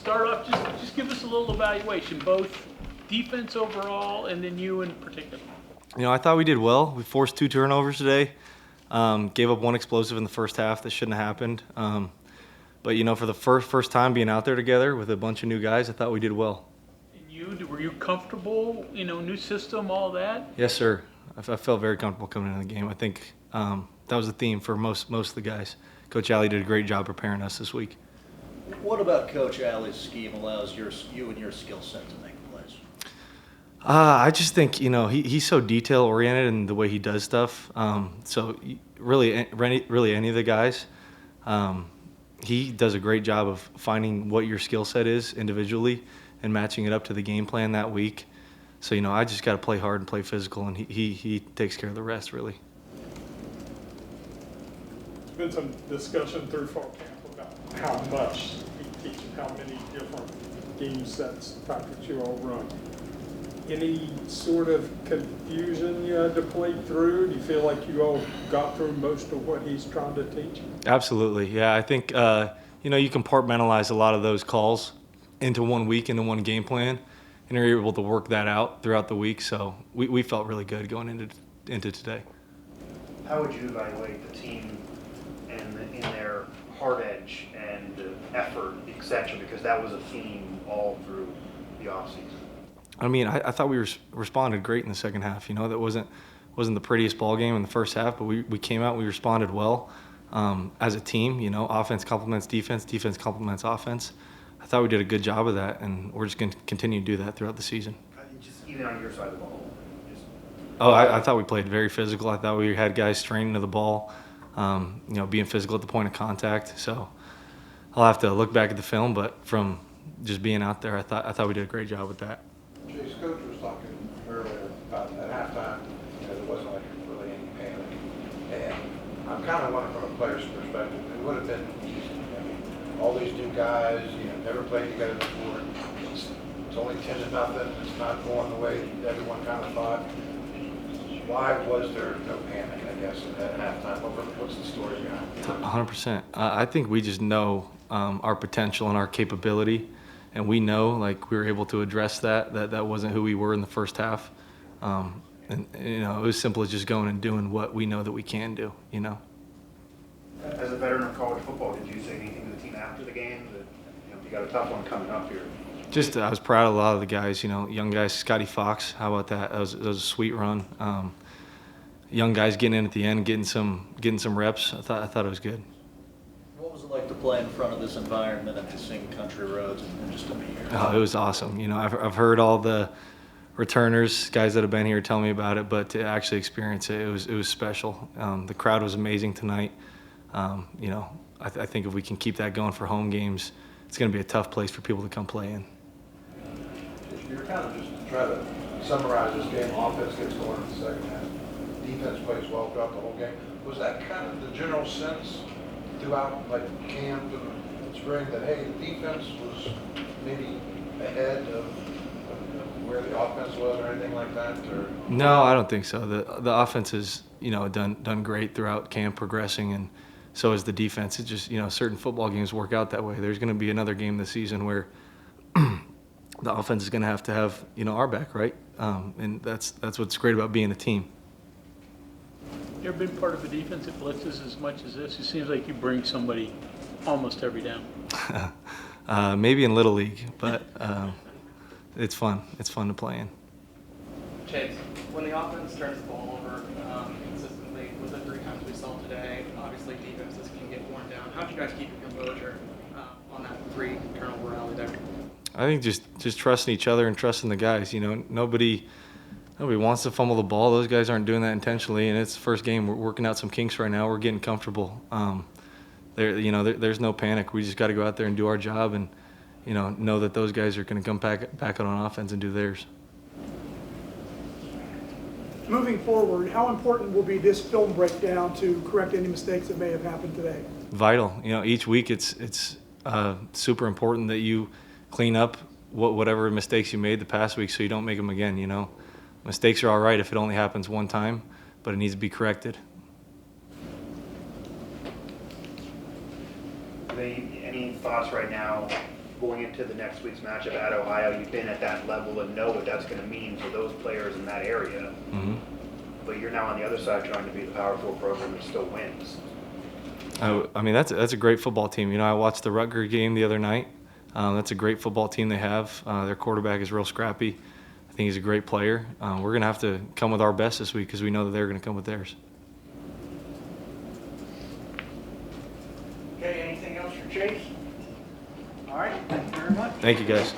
start off, just give us a little evaluation, both defense overall and then you in particular. I thought we did well. We forced 2 turnovers today. Gave up 1 explosive in the first half that shouldn't have happened. But for the first time being out there together with a bunch of new guys, I thought we did well. And were you comfortable? New system, all that. Yes, sir. I felt very comfortable coming into the game. I think that was the theme for most of the guys. Coach Alley did a great job preparing us this week. What about Coach Alley's scheme allows you and your skill set to make plays? I just think he's so detail oriented in the way he does stuff. So really any of the guys, he does a great job of finding what your skill set is individually and matching it up to the game plan that week. So I just got to play hard and play physical, and he takes care of the rest really. There's been some discussion through fall camp about how much he teaches, how many different game sets, tactics you all run. Any sort of confusion you had to play through? Do you feel like you all got through most of what he's trying to teach? Absolutely, yeah. I think you compartmentalize a lot of those calls into 1 week, into one game plan, and you're able to work that out throughout the week. So we felt really good going into today. How would you evaluate the team in their hard edge and effort, etc.? Because that was a theme all through the offseason. I mean, I thought we responded great in the second half. That wasn't the prettiest ball game in the first half, but we came out, we responded well as a team. Offense complements defense, defense complements offense. I thought we did a good job of that, and we're just going to continue to do that throughout the season. Just even on your side of the ball. I thought we played very physical. I thought we had guys straining to the ball, being physical at the point of contact. So I'll have to look back at the film, but from just being out there, I thought we did a great job with that. Chase, Coach was talking earlier about at halftime, there wasn't like really any panic. And I'm kind of wondering from a player's perspective, it would have been easy. I mean, all these new guys, never played together before. It's only 10-0. It's not going the way everyone kind of thought. Why was there no panic, I guess, at halftime? What's the story behind it? 100%. I think we just know our potential and our capability. And we know, we were able to address that wasn't who we were in the first half. It was simple as just going and doing what we know that we can do, As a veteran of college football, did you say anything to the team after the game? That you got a tough one coming up here. I was proud of a lot of the guys, young guys, Scotty Fox, how about that? That was a sweet run. Young guys getting in at the end, getting some reps. I thought it was good. What was it like to play in front of this environment and to sing country roads and just to be here? Oh, it was awesome. I've heard all the returners, guys that have been here, tell me about it, but to actually experience it, it was special. The crowd was amazing tonight. I think if we can keep that going for home games, it's going to be a tough place for people to come play in. You're kind of just to try to summarize this game. Offense gets going in the second half. Defense plays well throughout the whole game. Was that kind of the general sense throughout camp and spring that, hey, the defense was maybe ahead of where the offense was or anything like that? Or? No, I don't think so. The offense has done great throughout camp, progressing, and so is the defense. It's just certain football games work out that way. There's going to be another game this season where the offense is going to have our back, right? And that's what's great about being a team. You ever been part of a defensive blitzes as much as this? It seems like you bring somebody almost every down. Maybe in Little League, but it's fun. It's fun to play in. Chase, when the offense turns the ball over consistently, with the 3 times we saw today, obviously defenses can get worn down. How did you guys keep your composure on that 3 turnover rally there? I think just trusting each other and trusting the guys. Nobody wants to fumble the ball. Those guys aren't doing that intentionally, and it's the first game. We're working out some kinks right now. We're getting comfortable. There's no panic. We just got to go out there and do our job, and know that those guys are going to come back out on offense and do theirs. Moving forward, how important will be this film breakdown to correct any mistakes that may have happened today? Vital. Each week it's super important that you clean up whatever mistakes you made the past week so you don't make them again. Mistakes are all right if it only happens one time, but it needs to be corrected. Any thoughts right now going into the next week's matchup at Ohio, you've been at that level and know what that's going to mean for those players in that area. Hmm. But you're now on the other side trying to be the Power 4 program that still wins. I mean, that's a great football team. You know, I watched the Rutgers game the other night. That's a great football team they have. Their quarterback is real scrappy. I think he's a great player. We're going to have to come with our best this week because we know that they're going to come with theirs. Okay, anything else for Chase? All right, thank you very much. Thank you, guys.